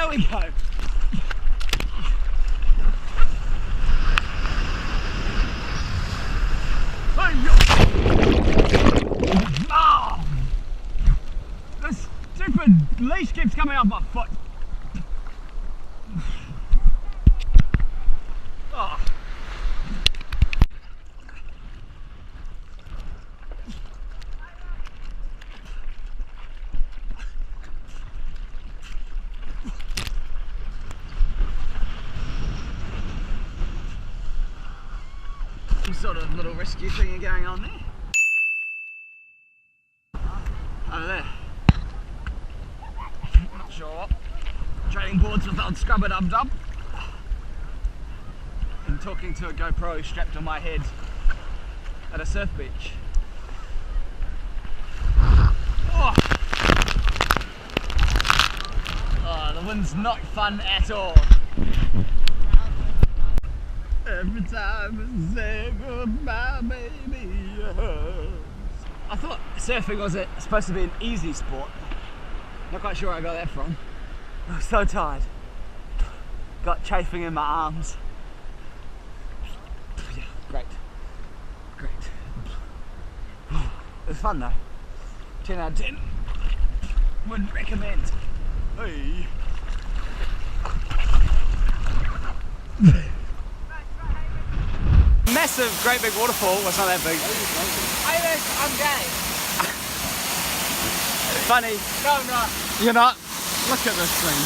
There we go. Oh, this stupid leash keeps coming off my foot. Oh. Some sort of little rescue thing going on there. Over there. Not sure what. Trading boards with old Scrubber Dub Dub. And talking to a GoPro strapped on my head at a surf beach. Oh, the wind's not fun at all. Every time I say goodbye, baby, it hurts. I thought surfing was supposed to be an easy sport. Not quite sure where I got that from. I was so tired. Got chafing in my arms. Yeah, great. Great. It was fun though. 10 out of 10. Wouldn't recommend. Hey. Massive, great big waterfall. Well, it's not that big. Hey, I'm gay. Funny. No, I'm not. You're not? Look at this thing.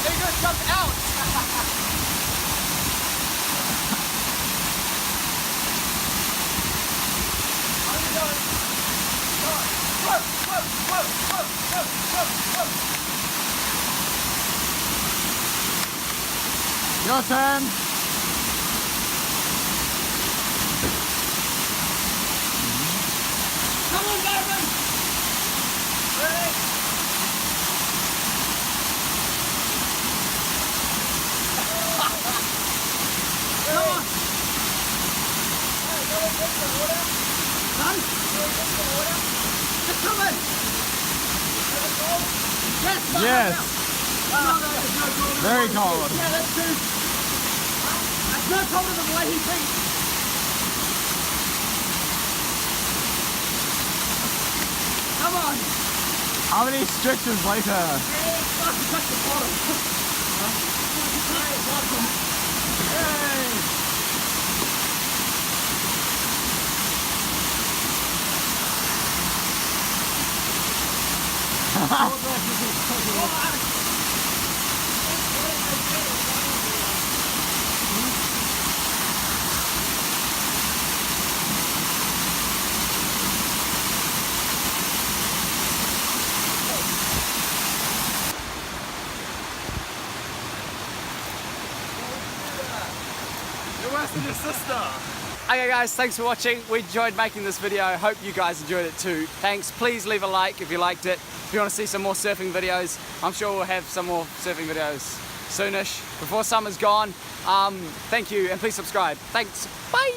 There you go, jump out. Your turn. Come on, Darwin. Ready? Come on. Hey, go and get the water. Son? Go and get the water. Just come in. Yes. Yes. Very cold. Yeah, that's true. That's no colder than the way he thinks. Come on. How many stretches later? I have to touch the bottom. Yay. Your sister. Okay guys, thanks for watching. We enjoyed making this video. I hope you guys enjoyed it too. Thanks. Please leave a like if you liked it. If you want to see some more surfing videos, I'm sure we'll have some more surfing videos soonish, before summer's gone. Thank you, and please subscribe. Thanks. Bye.